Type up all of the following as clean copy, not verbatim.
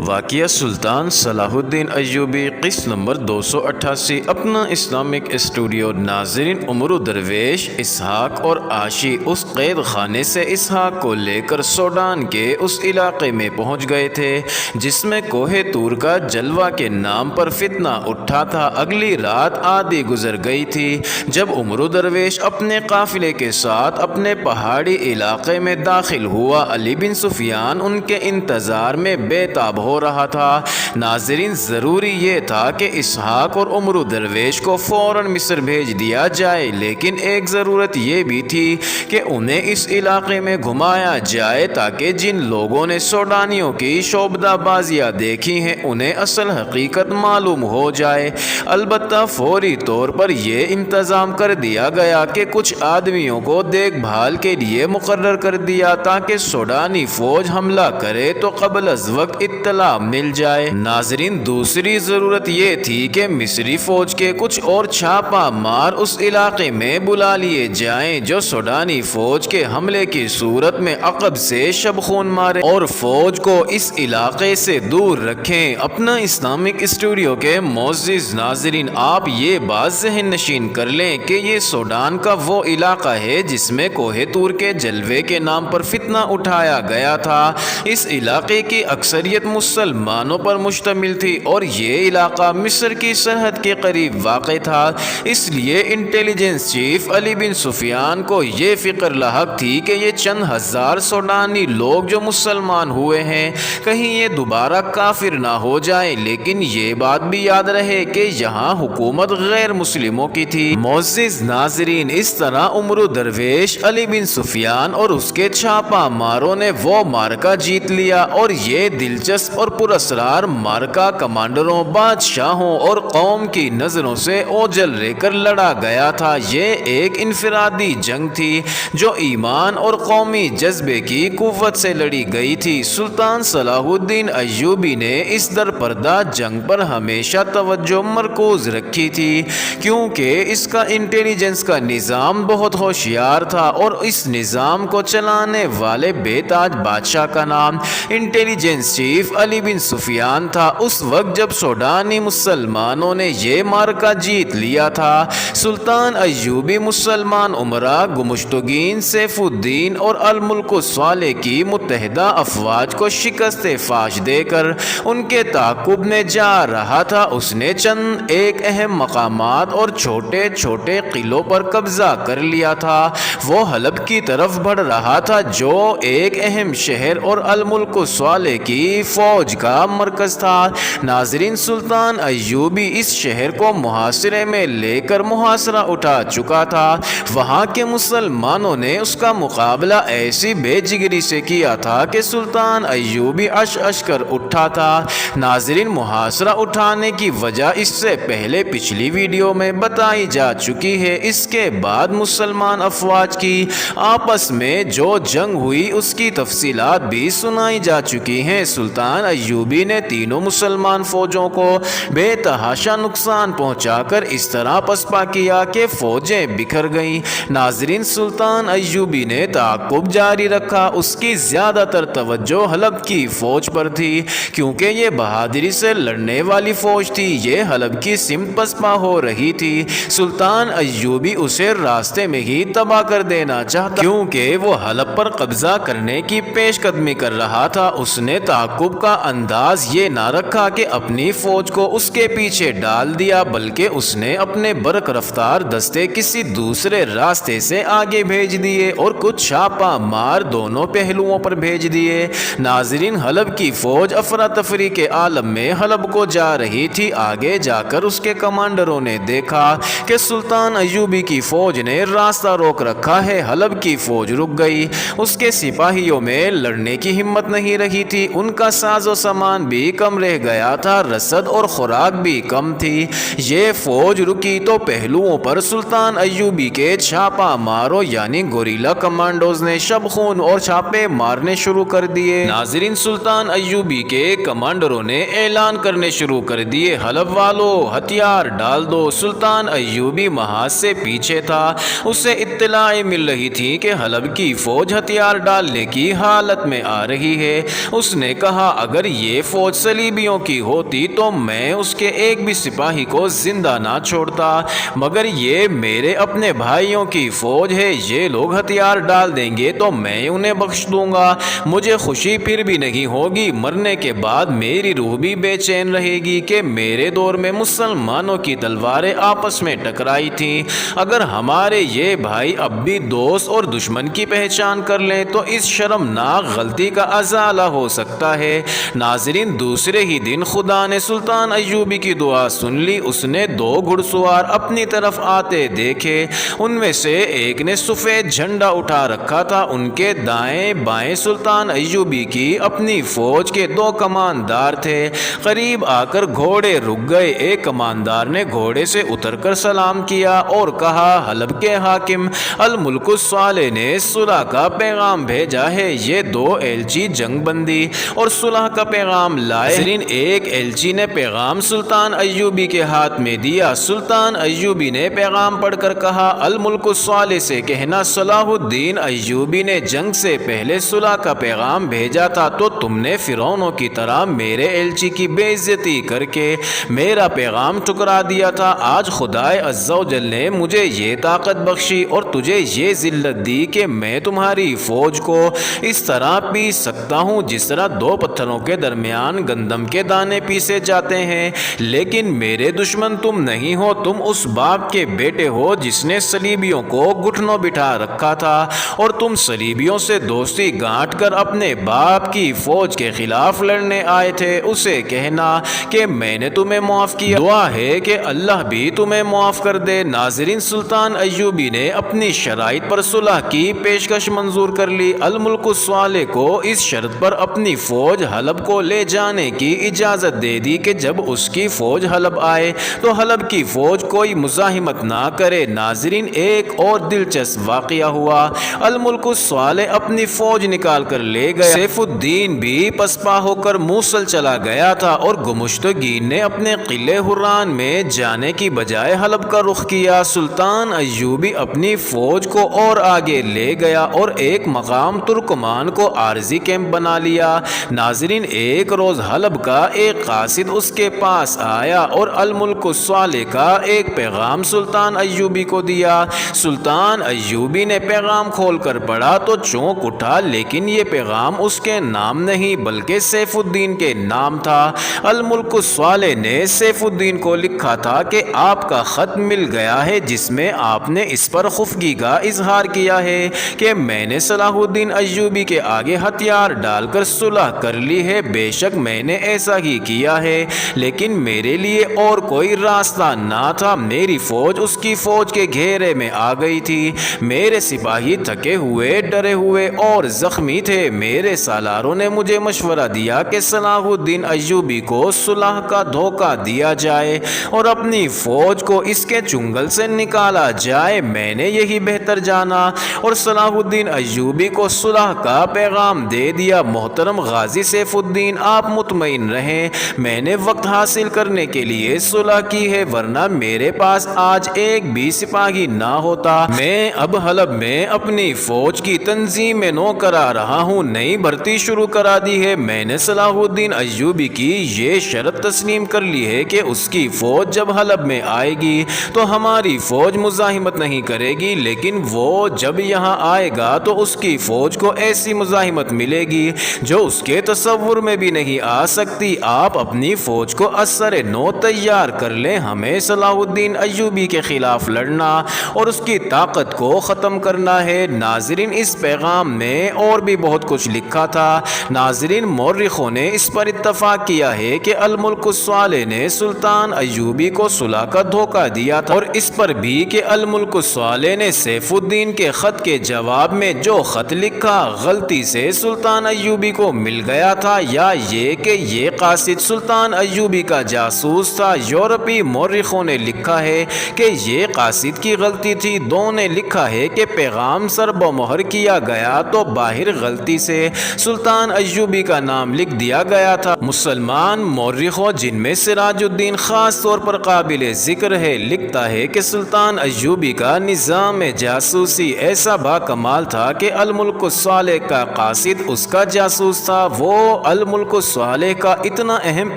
واقعہ سلطان صلاح الدین ایوبی قسط نمبر 288 اپنا اسلامک اسٹوڈیو۔ ناظرین، عمرو درویش اسحاق اور عاشی اس قید خانے سے اسحاق کو لے کر سوڈان کے اس علاقے میں پہنچ گئے تھے جس میں کوہ طور کا جلوہ کے نام پر فتنہ اٹھا تھا۔ اگلی رات آدھی گزر گئی تھی جب عمرو درویش اپنے قافلے کے ساتھ اپنے پہاڑی علاقے میں داخل ہوا۔ علی بن سفیان ان کے انتظار میں بے تاب ہو رہا تھا۔ ناظرین، ضروری یہ تھا کہ اسحاق اور عمرو درویش کو فوراً مصر بھیج دیا جائے، لیکن ایک ضرورت یہ بھی تھی کہ انہیں اس علاقے میں گھمایا جائے تاکہ جن لوگوں نے سوڈانیوں کی شعبدہ بازیاں دیکھی ہیں انہیں اصل حقیقت معلوم ہو جائے۔ البتہ فوری طور پر یہ انتظام کر دیا گیا کہ کچھ آدمیوں کو دیکھ بھال کے لیے مقرر کر دیا تاکہ سوڈانی فوج حملہ کرے تو قبل از وقت اطلاع مل جائے۔ ناظرین، دوسری ضرورت یہ تھی کہ مصری فوج کے کچھ اور چھاپا مار اس علاقے میں بلا لیے جائیں جو سوڈانی فوج کے حملے کی صورت میں عقب سے شبخون مارے اور فوج کو اس علاقے سے دور رکھیں۔ اپنا اسلامک اسٹوڈیو کے معزز ناظرین، آپ یہ بات ذہن نشین کر لیں کہ یہ سوڈان کا وہ علاقہ ہے جس میں کوہ طور کے جلوے کے نام پر فتنہ اٹھایا گیا تھا۔ اس علاقے کی اکثریت مسلمانوں پر مشتمل تھی اور یہ علاقہ مصر کی سرحد کے قریب واقع تھا۔ اس لیے انٹیلیجنس چیف علی بن سفیان کو یہ فکر لاحق تھی کہ یہ چند ہزار سوڈانی لوگ جو مسلمان ہوئے ہیں کہیں یہ دوبارہ کافر نہ ہو جائیں، لیکن یہ بات بھی یاد رہے کہ یہاں حکومت غیر مسلموں کی تھی۔ معزز ناظرین، اس طرح عمرو درویش، علی بن سفیان اور اس کے چھاپا ماروں نے وہ مارکا جیت لیا، اور یہ دلچسپ اور پراسرار مارکا کمانڈروں، بادشاہوں اور قوم کی نظروں سے اوجھل رہ کر لڑا گیا تھا۔ یہ ایک انفرادی جنگ تھی جو ایمان اور قومی جذبے کی قوت سے لڑی گئی تھی۔ سلطان صلاح الدین ایوبی نے اس درپردہ جنگ پر ہمیشہ توجہ مرکوز رکھی تھی کیونکہ اس کا انٹیلیجنس کا نظام بہت ہوشیار تھا اور اس نظام کو چلانے والے بے تاج بادشاہ کا نام انٹیلیجنس چیف علی بن سفیان تھا۔ اس وقت جب سوڈانی مسلمانوں نے یہ مارکا جیت لیا تھا، سلطان ایوبی مسلمان امراء گمشتگین، سیف الدین اور الملک الصالح کی متحدہ افواج کو شکست فاش دے کر ان کے تعاقب میں جا رہا تھا۔ اس نے چند ایک اہم مقامات اور چھوٹے چھوٹے قلعوں پر قبضہ کر لیا تھا۔ وہ حلب کی طرف بڑھ رہا تھا جو ایک اہم شہر اور الملک الصالح کی فوج کا مرکز تھا۔ ناظرین، سلطان ایوبی اس شہر کو محاصرے میں لے کر محاصرہ اٹھا چکا تھا۔ وہاں کے مسلمانوں نے اس کا مقابلہ ایسی بے جگری سے کیا تھا کہ سلطان ایوبی عش عش کر اٹھا تھا۔ ناظرین، محاصرہ اٹھانے کی وجہ اس سے پہلے پچھلی ویڈیو میں بتائی جا چکی ہے۔ اس کے بعد مسلمان افواج کی آپس میں جو جنگ ہوئی اس کی تفصیلات بھی سنائی جا چکی ہیں۔ سلطان ایوبی نے تینوں مسلمان فوجوں کو بے تحاشا نقصان پہنچا کر اس طرح پسپا کیا کہ فوجیں بکھر گئیں۔ ناظرین، سلطان ایوبی نے تعاقب جاری رکھا۔ اس کی زیادہ تر توجہ حلب کی فوج پر تھی کیونکہ یہ بہادری سے لڑنے والی فوج تھی۔ یہ حلب کی سمت پسپا ہو رہی تھی۔ سلطان ایوبی اسے راستے میں ہی تباہ کر دینا چاہتا کیونکہ وہ حلب پر قبضہ کرنے کی پیش قدمی کر رہا تھا۔ اس نے تعاقب کا انداز یہ نہ رکھا کہ اپنی فوج کو اس کے پیچھے ڈال دیا، بلکہ اس نے اپنے برق رفتار دستے کسی دوسرے راستے سے آگے بھیج دیے اور کچھ چھاپا مار دونوں پہلوؤں پر بھیج دیے۔ ناظرین، حلب کی فوج افراتفری کے عالم میں حلب کو جا رہی تھی۔ آگے جا کر اس کے کمانڈروں نے دیکھا کہ سلطان ایوبی کی فوج نے راستہ روک رکھا ہے۔ حلب کی فوج رک گئی۔ اس کے سپاہیوں میں لڑنے کی ہمت نہیں رہی تھی۔ ان کا ساز و سامان بھی کم رہ گیا تھا، رسد اور خوراک بھی کم تھی۔ یہ فوج رکی تو پہلوؤں پر سلطان ایوبی کے چھاپا ماروں یعنی گوریلا کمانڈوز نے شب خون اور چھاپے مارنے شروع کر دیے۔ ناظرین، سلطان ایوبی کے کمانڈروں نے اعلان کرنے شروع کر دیے، حلب والو ہتھیار ڈال دو۔ سلطان ایوبی محاذ سے پیچھے تھا۔ اسے اطلاع مل رہی تھی کہ حلب کی فوج ہتھیار ڈالنے کی حالت میں آ رہی ہے۔ اس نے کہا اگر یہ فوج صلیبیوں کی ہوتی تو میں اس کے ایک بھی سپاہی کو زندہ نہ چھوڑتا، مگر یہ میرے اپنے بھائیوں کی فوج ہے، یہ لوگ ہتھیار ڈال دیں گے تو میں انہیں بخش دوں گا۔ مجھے خوشی پھر بھی نہیں ہوگی، مرنے کے بعد میری روح بھی بے چین رہے گی کہ میرے دور میں مسلمانوں کی تلواریں آپس میں ٹکرائی تھیں۔ اگر ہمارے یہ بھائی اب بھی دوست اور دشمن کی پہچان کر لیں تو اس شرمناک غلطی کا ازالہ ہو سکتا ہے۔ ناظرین، دوسرے ہی دن خدا نے سلطان ایوبی کی دعا سن لی۔ اس نے 2 گھڑ سوار اپنی طرف آتے دیکھے، ان میں سے ایک نے سفید جھنڈا اٹھا رکھا تھا، ان کے دائیں بائیں سلطان ایوبی کی اپنی فوج کے 2 کماندار تھے۔ قریب آ کر گھوڑے رک گئے، ایک کماندار نے گھوڑے سے اتر کر سلام کیا اور کہا، حلب کے حاکم الملک الصالح نے صلح کا پیغام بھیجا ہے۔ یہ 2 ایلچی جنگ بندی اور صلح کا پیغام لائے۔ ایک ایلچی نے پیغام سلطان ایوبی کے ہاتھ میں دیا۔ سلطان ایوبی نے پیغام پڑھ کر کہا، الملک الصالح سے کہنا، صلاح الدین ایوبی نے جنگ سے پہلے صلح کا پیغام بھیجا تھا، تو تم نے فرعونوں کی طرح میرے ایلچی کی بے عزتی کر کے میرا پیغام ٹھکرا دیا تھا۔ آج خدائے عز و جل نے مجھے یہ طاقت بخشی اور تجھے یہ ذلت دی کہ میں تمہاری فوج کو اس طرح پیس سکتا ہوں جس طرح 2 پتھروں کے درمیان گندم کے دانے پیسے جاتے ہیں۔ لیکن میرے دشمن تم نہیں ہو، تم اس باپ کے بیٹے ہو جس نے صلیبیوں کو گھٹنوں بٹھا رکھا تھا، اور تم صلیبیوں سے دوستی گانٹ کر اپنے باپ کی فوج کے خلاف لڑنے آئے تھے۔ اسے کہنا کہ میں نے تمہیں معاف کیا، دعا ہے کہ اللہ بھی تمہیں معاف کر دے۔ ناظرین، سلطان ایوبی نے اپنی شرائط پر صلح کی پیشکش منظور کر لی۔ الملک الصالح کو اس شرط پر اپنی فوج حلب کو لے جانے کی اجازت دے دی کہ جب اس کی فوج حلب آئے تو حلب کی فوج کوئی مزاحمت نہ کرے۔ ناظرین، ایک اور دلچسپ واقعہ ہوا۔ الملک الصالح اپنی فوج نکال کر لے گیا۔ سیف الدین بھی پسپا ہو کر موصل چلا گیا تھا اور گمشتگین نے اپنے قلعے حران میں جانے کی بجائے حلب کا رخ کیا۔ سلطان ایوبی اپنی فوج کو اور آگے لے گیا اور ایک مقام ترکمان کو عارضی کیمپ بنا لیا۔ ناظرین، ایک روز حلب کا ایک قاصد اس کے پاس آیا اور الملک الصالح کا ایک پیغام سلطان ایوبی کو دیا۔ سلطان ایوبی نے پیغام کھول کر پڑھا تو چونک اٹھا، لیکن یہ پیغام اس کے نام نہیں بلکہ سیف الدین کے نام تھا۔ الملک الصالح نے سیف الدین کو لکھا تھا کہ آپ کا خط مل گیا ہے جس میں آپ نے اس پر خفگی کا اظہار کیا ہے کہ میں نے صلاح الدین ایوبی کے آگے ہتھیار ڈال کر صلح کر لی ہے۔ بے شک میں نے ایسا ہی کیا ہے، لیکن میرے لیے اور کوئی راستہ نہ تھا۔ میری فوج اس کی فوج کے گھیرے میں آ گئی تھی، میرے سپاہی تھکے ہوئے، ڈرے ہوئے اور زخمی تھے۔ میرے سالاروں نے مجھے مشورہ دیا کہ صلاح الدین ایوبی کو صلح کا دھوکہ دیا جائے اور اپنی فوج کو اس کے چنگل سے نکالا جائے۔ میں نے یہی بہتر جانا اور صلاح الدین ایوبی کو صلح کا پیغام دے دیا۔ محترم غازی سیف الدین، آپ مطمئن رہیں، میں نے وقت حاصل کرنے کے لیے صلح کی ہے، ورنہ میرے پاس آج ایک بھی سپاہی نہ ہوتا۔ میں اب حلب میں اپنی فوج کی تنظیم نو کرا رہا ہوں، نئی بھرتی شروع کرا دی ہے۔ میں نے صلاح الدین ایوبی کی یہ شرط تسلیم کر لی ہے کہ اس کی فوج جب حلب میں آئے گی تو ہماری فوج مزاحمت نہیں کرے گی، لیکن وہ جب یہاں آئے گا تو اس کی فوج کو ایسی مزاحمت ملے گی جو اس کے تصور میں بھی نہیں آ سکتی۔ آپ اپنی فوج کو اثر نو تیار کر لیں، ہمیں صلاح الدین ایوبی کے خلاف لڑنا اور اس کی طاقت کو ختم کرنا ہے۔ ناظرین، اس پیغام میں اور بھی بہت کچھ لکھا تھا۔ ناظرین، مورخوں نے اس پر اتفاق کیا ہے کہ الملک الصالح نے سلطان ایوبی کو صلح کا دھوکہ دیا تھا، اور اس پر بھی کہ الملک الصالح نے سیف الدین کے خط کے جواب میں جو خط لکھا غلطی سے سلطان ایوبی کو مل گیا تھا، یا یہ کہ یہ قاصد سلطان ایوبی کا جاسوس تھا۔ یورپی مورخوں نے لکھا ہے کہ یہ قاصد کی غلطی تھی۔ دو نے لکھا ہے کہ پیغام سرب و مہر کیا گیا تو باہر غلطی سے سلطان ایوبی کا نام لکھ دیا گیا تھا۔ مسلمان مورخوں، جن میں سراج الدین خاص طور پر قابل ذکر ہے، لکھتا ہے کہ سلطان ایوبی کا نظام جاسوسی ایسا با کمال تھا کہ الملک الصالح کا قاصد اس کا جاسوس تھا۔ وہ الملک الصالح کا اتنا اہم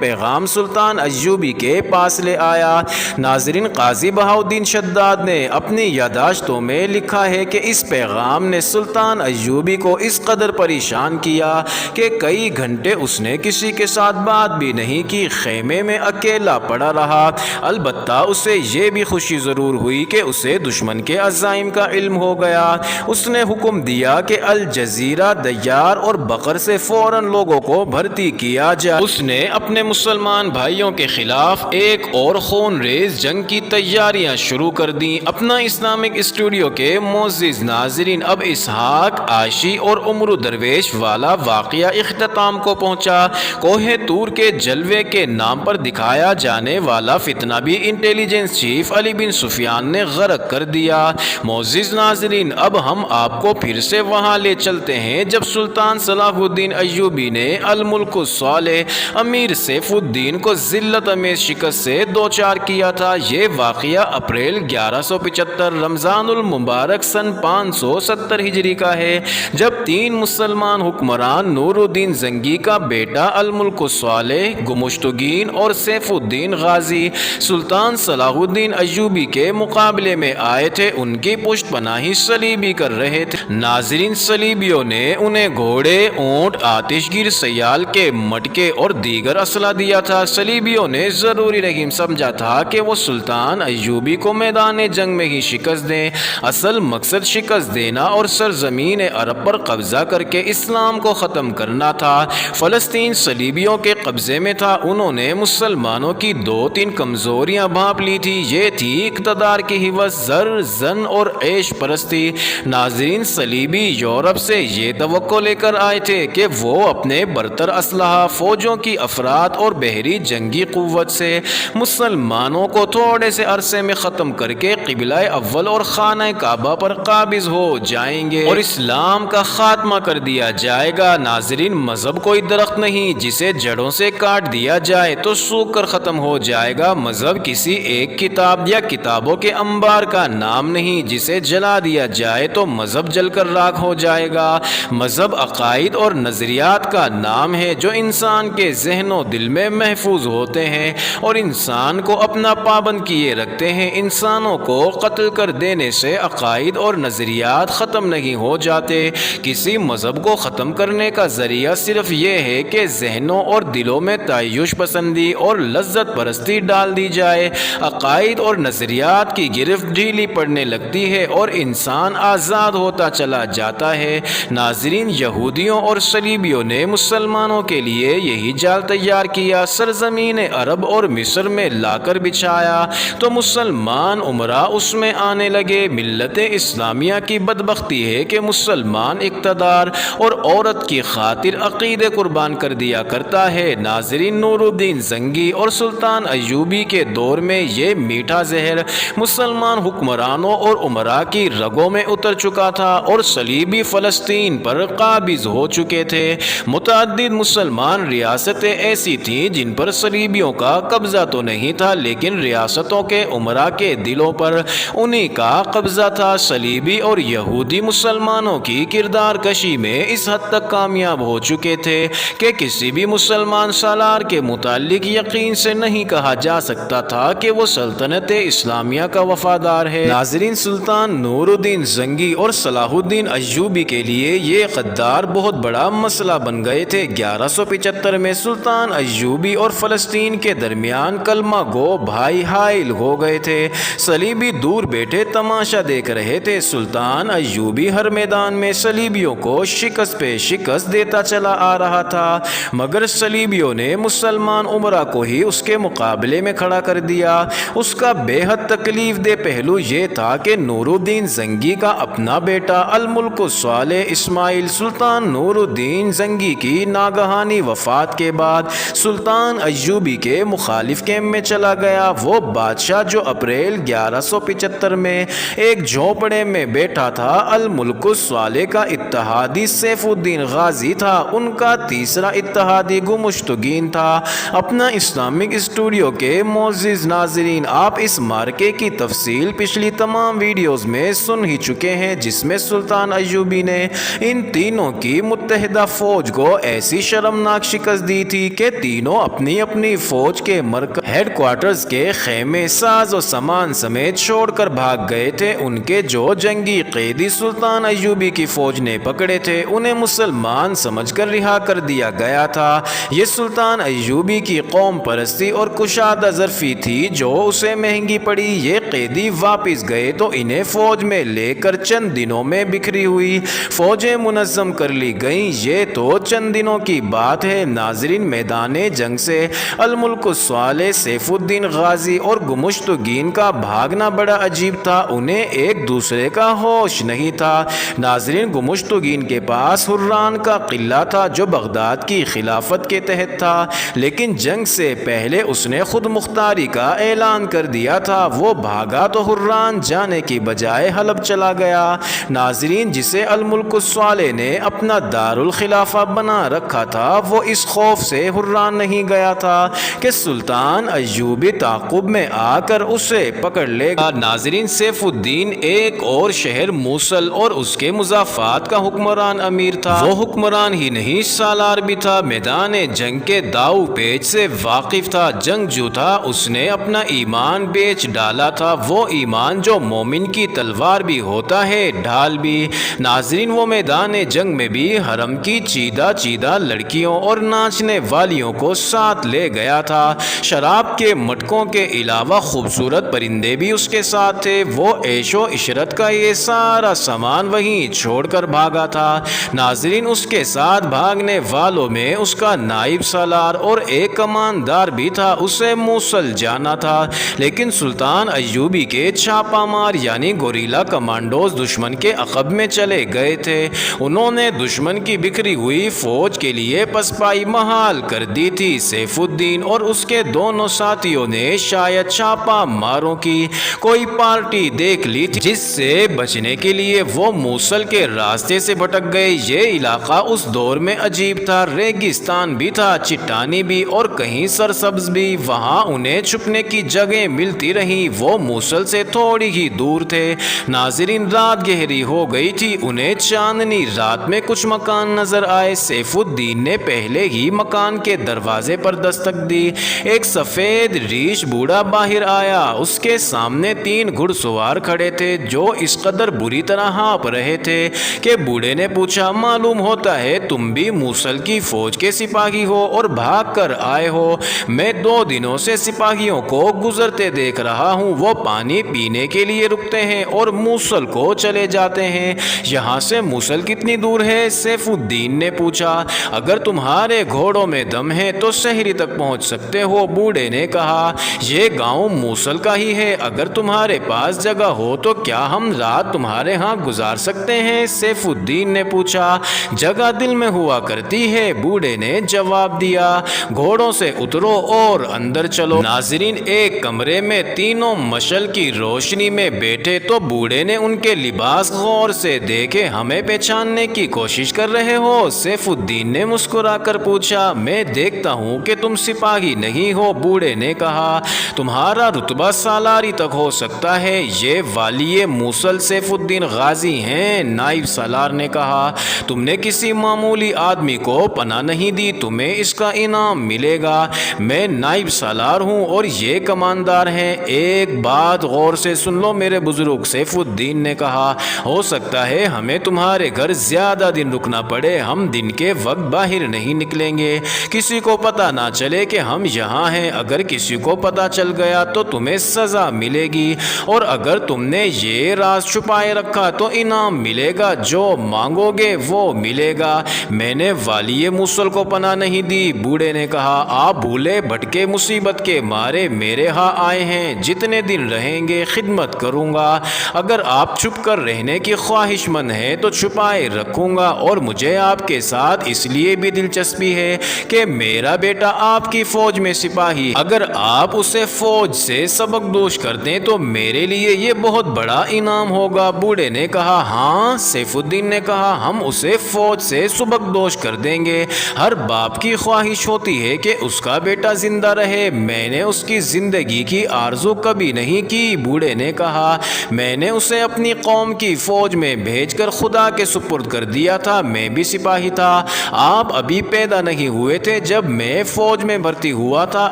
پیغام سلطان ایوبی کے پاس لے آیا؟ ناظرین، قاضی بہاؤالدین شداد نے اپنی یادداشتوں میں لکھا ہے کہ اس پیغام نے سلطان ایوبی کو اس قدر پریشان کیا کہ کئی گھنٹے اس نے کسی کے ساتھ بات بھی نہیں کی، خیمے میں اکیلا پڑا رہا۔ البتہ اسے یہ بھی خوشی ضرور ہوئی کہ اسے دشمن کے عزائم کا علم ہو گیا۔ اس نے حکم دیا کہ الجزیرہ، دیار اور بقر سے فوراً لوگوں کو بھرتی کیا جائے۔ اس نے اپنے مسلمان بھائیوں کے خلاف ایک اور خون ریز جنگ کی تیاریاں شروع کر دیں۔ اپنا اسلامک اسٹوڈیو کے معزز ناظرین، اب اسحاق، عاشی اور عمرو درویش والا واقعہ اختتام کو پہنچا۔ کوہ طور کے جلوے کے نام پر دکھایا جانے والا فتنہ بھی انٹیلیجنس چیف علی بن سفیان نے غرق کر دیا۔ معزز ناظرین، اب ہم آپ کو پھر سے وہاں لے چلتے ہیں جب سلطان صلاح الدین ایوبی نے الملک الصالح امیر سیف الدین کو ذلت امیز شکست سے دوچار کیا تھا۔ یہ واقعہ اپریل 1175 رمضان المبارک سن 570 ہجری کا ہے، جب تین مسلمان حکمران نور الدین زنگی کا بیٹا الملک الصالح گمشتگین اور سیف الدین غازی سلطان صلاح الدین ایوبی کے مقابلے میں آئے تھے۔ ان کی پشت پناہی صلیبی کر رہے تھے۔ ناظرین، صلیبیوں نے انہیں گھوڑے، اونٹ، آتش گیر سیال کے مٹکے اور دیگر اسلحہ دیا تھا۔ صلیبیوں نے ضروری نہیں سمجھا تھا کہ وہ سلطان ایوبی کو میدان جنگ میں ہی شکست دیں۔ اصل مقصد شکست دینا اور سرزمین عرب پر قبضہ کر کے اسلام کو ختم کرنا تھا۔ فلسطین صلیبیوں کے قبضے میں تھا۔ انہوں نے مسلمانوں کی دو تین کمزوریاں بھانپ لی تھی۔ یہ تھی اقتدار کی ہوس، زر، زن اور عیش پرستی۔ ناظرین، صلیبی یورپ سے یہ توقع لے کر آئے تھے کہ وہ اپنے برتر اسلحہ، فوجوں کی افراد اور بحری جنگی قوت سے مسلمانوں کو تھوڑے سے عرصے میں ختم کر کے قبلہ اول اور خانہ کعبہ پر قابض ہو جائیں گے اور اسلام کا خاتمہ کر دیا جائے گا۔ ناظرین، مذہب کوئی درخت نہیں جسے جڑوں سے کاٹ دیا جائے تو سوکھ کر ختم ہو جائے گا۔ مذہب کسی ایک کتاب یا کتابوں کے انبار کا نام نہیں جسے جلا دیا جائے تو مذہب جل کر راکھ ہو جائے گا۔ مذہب عقائد اور نظریات کا نام ہے جو انسان کے ذہن و دل میں محفوظ ہوتے ہیں اور انسان کو اپنا پابند کیے رکھتے ہیں۔ انسانوں کو قتل کر دینے سے عقائد اور نظریات ختم نہیں ہو جاتے۔ کسی مذہب کو ختم کرنے کا ذریعہ صرف یہ ہے کہ ذہنوں اور دلوں میں تعیش پسندی اور لذت پرستی ڈال دی جائے۔ عقائد اور نظریات کی گرفت ڈھیلی پڑنے لگتی ہے اور انسان آزاد ہوتا چلا جاتا ہے۔ ناظرین، یہودیوں اور صلیبیوں نے مسلمانوں کے لیے یہی جال تیار کیا، سرزمین عرب اور مصر میں لا کر بچھایا تو مسلمان امراء اس میں آنے لگے۔ ملت اسلامیہ کی بدبختی ہے کہ مسلمان اقتدار اور عورت کی خاطر عقیدے قربان کر دیا کرتا ہے۔ ناظرین، نور الدین زنگی اور سلطان ایوبی کے دور میں یہ میٹھا زہر مسلمان حکمرانوں اور امراء کی رگوں میں اتر چکا تھا اور صلیبی فلسطین پر قابض ہو چکے تھے۔ متعدد مسلمان ریاستیں ایسی تھیں جن پر صلیبیوں کا قبضہ تو نہیں تھا، لیکن ریاستوں کے امراء کے دلوں پر انہی کا قبضہ تھا۔ صلیبی اور یہودی مسلمانوں کی کردار کشی میں اس حد تک کامیاب ہو چکے تھے کہ کسی بھی مسلمان سالار کے متعلق یقین سے نہیں کہا جا سکتا تھا کہ وہ سلطنت اسلامیہ کا وفادار ہے۔ ناظرین، سلطان نور الدین زنگی اور صلاح الدین ایوبی کے لیے یہ غدار بہت بڑا مسئلہ بن گئے تھے۔ 1175 میں سلطان ایوبی اور فلسطین کے درمیان کلمہ گو بھائی حائل ہو گئے تھے۔ صلیبی دور بیٹھے تماشا دیکھ رہے تھے۔ سلطان ایوبی ہر میدان میں صلیبیوں کو شکست پہ شکست دیتا چلا آ رہا تھا، مگر صلیبیوں نے مسلمان امراء کو ہی اس کے مقابلے میں کھڑا کر دیا۔ اس کا بے حد تکلیف دہ پہلو یہ تھا کہ نور الدین زنگی کا اپنا بیٹا الملک الصالح اسماعیل سلطان نور الدین زنگی کی ناگہانی وفات کے بعد سلطان ایوبی کے مخالف کیمپ میں چلا گیا۔ وہ بادشاہ جو اپریل 1175 میں ایک جھونپڑے میں بیٹھا تھا، الملک الصالح کا اتحادی سیف الدین غازی تھا، ان کا تیسرا اتحادی گمشتگین تھا۔ اپنا اسلامک اسٹوڈیو کے معزز ناظرین، آپ اس مارکے کی تفصیل پچھلی تمام ویڈیوز میں سن ہی چکے ہیں، جس میں سلطان ایوبی نے ان تینوں کی متحدہ فوج کو ایسی شرمناک شکست دی تھی کہ تینوں اپنی اپنی فوج کے مرکز ہیڈ کوارٹرز کے خیمے ساز و سامان سمیت چھوڑ کر بھاگ گئے تھے۔ ان کے جو جنگی قیدی سلطان ایوبی کی فوج نے پکڑے تھے انہیں مسلمان سمجھ کر رہا کر دیا گیا تھا۔ یہ سلطان ایوبی کی قوم پرستی اور کشادہ ظرفی تھی جو اسے مہنگی پڑی۔ یہ قیدی واپس گئے تو انہیں فوج میں لے کر چند دنوں میں بکھری ہوئی فوجیں منظم کر لی گئیں۔ یہ تو چند دنوں کی بات ہے۔ ناظرین، میدان جنگ سے الملک الصالح سیف الدین غازی اور گمشتگین کا بھاگنا بڑا عجیب تھا۔ انہیں ایک دوسرے کا ہوش نہیں تھا۔ ناظرین، گمشتگین کے پاس حران کا قلعہ تھا جو بغداد کی خلافت کے تحت تھا، لیکن جنگ سے پہلے اس نے خود مختاری کا اعلان کر دیا تھا۔ وہ بھاگا تو حران جانے کی بجائے حلب چلا گیا۔ ناظرین، جسے الملک الصالح نے اپنا دارالخلافہ بنا رکھا تھا وہ اس خوف سے حران نہیں گیا تھا کہ سلطان ایوبی تعاقب میں آ کر اسے پکڑ لے گا۔ ناظرین، سیف الدین ایک اور شہر موصل اور اس کے مضافات کا حکمران امیر تھا۔ وہ حکمران ہی نہیں، سالار بھی تھا۔ میدان جنگ کے داؤ پیچ سے واقف تھا، جنگجو تھا۔ اس نے اپنا ایمان بیچ ڈالا تھا، وہ ایمان جو مومن کی تلوار بھی ہوتا ہے، ڈھال بھی۔ ناظرین، وہ میدان جنگ میں بھی حرم کی چیدہ چیدہ لڑکیوں اور ناچنے والیوں کو ساتھ لے گیا تھا۔ شراب کے مٹکوں کے علاوہ خوبصورت پرندے بھی اس کے ساتھ تھے۔ وہ عیش و عشرت کا یہ سارا سامان وہیں چھوڑ کر بھاگا تھا۔ ناظرین، اس کے ساتھ بھاگنے والوں میں اس کا نائب سالار اور ایک کماندار بھی تھا۔ اسے موصل جانا تھا، لیکن سلطان ایوبی کے چھاپا مار یعنی گوریلا کمانڈوز دشمن کے عقب میں چلے گئے تھے۔ انہوں نے دشمن کی بکھری ہوئی فوج کے لیے پسپائی محال کر دی تھی۔ سیف الدین اور اس کے دونوں ساتھیوں نے شاید چھاپا ماروں کی کوئی پارٹی دیکھ لی تھی، جس سے بچنے کے لیے وہ موصل کے راستے سے بھٹک گئے۔ یہ علاقہ اس دور میں عجیب تھا، ریگستان بھی تھا، چٹانی بھی اور کہیں سرسبز بھی۔ وہاں انہیں چھپنے کی جگہیں ملتی رہیں۔ وہ موصل سے تھوڑی ہی دور تھے۔ ناظرین، رات گہری ہو گئی تھی۔ انہیں چاندنی رات میں کچھ مکان نظر آئے۔ سیف الدین نے پہلے ہی مکان کے دروازے پر دستک دی۔ ایک سفید ریش بوڑھا باہر آیا۔ اس کے سامنے 3 گھڑ سوار کھڑے تھے جو اس قدر بری طرح ہانپ رہے تھے کہ بوڑھے نے پوچھا، معلوم ہوتا ہے تم بھی موصل کی فوج کے سپاہی ہو اور بھاگ کر آئے ہو۔ میں 2 دنوں سے سپاہیوں کو گزرتے دیکھ رہا ہوں۔ وہ پانی پینے کے لیے رکتے ہیں اور موصل کو چلے جاتے ہیں۔ یہاں سے موصل کتنی دور ہے؟ سیف الدین نے پوچھا۔ اگر تمہارے گھوڑوں میں دم ہے تو شہری تک پہنچ سکتے ہو، بوڑھے نے کہا۔ یہ گاؤں موصل کا ہی ہے، اگر تمہارے پاس جگہ ہو تو کیا ہم رات تمہارے ہاں گزار سکتے ہیں؟ سیف الدین نے پوچھا۔ جگہ دل میں ہوا کرتی ہے، بوڑھے نے جواب دیا۔ گھوڑوں سے اترو اور اندر چلو۔ ناظرین، ایک کمرے میں تینوں مشعل کی روشنی میں بیٹھے تو بوڑھے نے ان کے لباس غور سے دیکھے۔ ہمیں پہچاننے کی کوشش کر رہے ہو؟ سیف الدین نے مسکرا کر پوچھا۔ میں دیکھتا ہوں کہ تم سپاہی نہیں ہو، بوڑھے نے کہا۔ تمہارا رتبہ سالاری تک ہو سکتا ہے۔ یہ والی موصل سیف الدین غازی ہیں، نائب سالار نے کہا۔ تم نے کسی معمولی آدمی کو پناہ نہیں دی، تمہیں اس کا انعام ملے گا۔ میں نائب سالار ہوں اور یہ کماندار ہیں۔ ایک بات غور سے سن لو میرے بزرگ، سیف الدین نے کہا۔ ہو سکتا ہے ہمیں تمہارے گھر زیادہ دن رکنا پڑے، ہم دن کے وقت باہر نہیں نکلیں گے، کسی کو پتہ نہ چلے کہ ہم یہاں ہیں۔ اگر کسی کو پتہ چل گیا تو تمہیں سزا ملے گی، اور اگر تم نے یہ راز چھپائے رکھا تو انعام ملے گا، جو مانگو گے وہ ملے گا۔ میں نے والی موصل کو پناہ نہیں دی، بوڑھے نے کہا۔ آپ بھولے بھٹکے مصیبت کے مارے میرے ہاں آئے ہیں، جتنے دن رہیں گے خدمت کروں گا۔ اگر آپ چھپ کر رہنے کی خواہش مند ہیں تو چھپائے رکھوں گا، اور مجھے آپ کے ساتھ اس لیے بھی دلچسپی ہے کہ میرا بیٹا آپ کی فوج میں سپاہی، اگر آپ اسے فوج سے سبق دوش کر دیں تو میرے لیے یہ بہت بڑا انعام ہوگا۔ بوڑھے نے کہا۔ ہاں، سیف الدین نے کہا، ہم اسے فوج سے سبق دوش کر دیں گے۔ ہر باپ کی خواہش ہوتی ہے کہ اس کا بیٹا زندہ رہے۔ میں نے اس کی زندگی کی آرزو کبھی نہیں کی، بوڑھے نے کہا۔ میں نے اسے اپنی قوم کی فوج میں بھیج کر خدا کے سپرد کر دیا تھا۔ میں بھی سپاہی تھا آپ ابھی پیدا نہیں ہوئے تھے جب میں فوج میں بھرتی ہوا تھا۔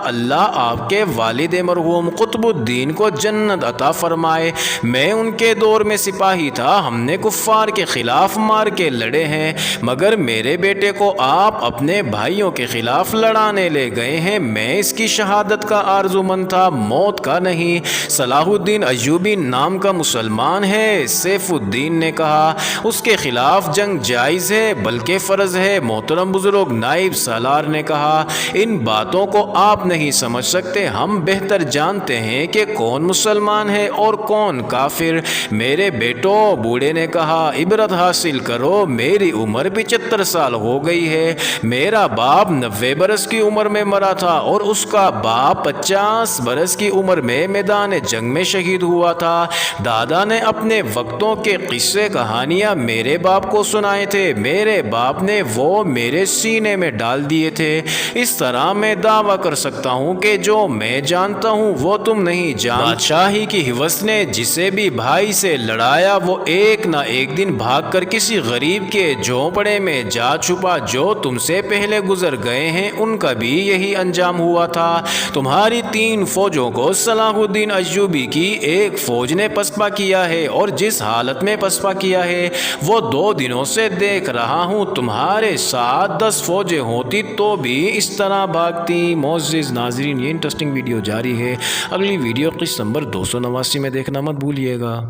اللہ آپ کے والد مرحوم قطب الدین کو جنت عطا فرمائے۔ میں ان کے دور میں سپاہی تھا، ہم نے کفار کے خلاف مار کے لڑے ہیں، مگر میرے بیٹے کو آپ اپنے بھائیوں کے خلاف لڑانے لے گئے ہیں۔ میں اس کی شہادت کا آرزو مند تھا، موت کا نہیں۔ صلاح الدین ایوبی نام کا مسلمان ہے، سیف الدین نے کہا۔ اس کے خلاف جنگ جائز ہے بلکہ فرض ہے، محترم بزرگ نائب سالار نے کہا۔ ان باتوں کو آپ نہیں سمجھ سکتے، ہم بہتر جانتے ہیں کہ کون مسلمان ہے اور کون کافر۔ میرے بیٹو، بوڑھے نے کہا، عبرت حاصل کرو، میری عمر 75 سال ہو گئی ہے۔ میرا باپ 90 برس کی عمر میں مرا تھا اور اس کا باپ 50 برس کی عمر میں میدان جنگ میں شہید ہوا تھا۔ دادا نے اپنے وقتوں کے قصے کہانیاں میرے باپ کو سنائے تھے، میرے باپ نے وہ میرے سینے میں ڈال دیے تھے۔ اس طرح میں دعویٰ کر سکتا ہوں کہ جو میں جانتا ہوں وہ تم نہیں جانتے۔ بادشاہی کی ہوس نے جسے بھی بھائی سے لڑایا وہ ایک نہ ایک دن بھاگ کر کسی غریب کے جھونپڑے میں جا چھپا۔ جو تم سے پہلے گزر گئے ہیں ان کا بھی یہی انجام ہوا تھا۔ تمہاری 3 فوجوں کو صلاح الدین ایوبی کی ایک فوج نے پسپا کیا ہے، اور جس حالت میں پسپا کیا ہے وہ 2 دنوں سے دیکھ رہا ہوں۔ تمہارے ساتھ 10 فوجیں ہوتی تو بھی اس طرح بھاگتی۔ معزز ناظرین، یہ انٹرسٹنگ ویڈیو جاری ہے، اگلی ویڈیو قسط نمبر 289 میں دیکھنا مت بھولیے گا۔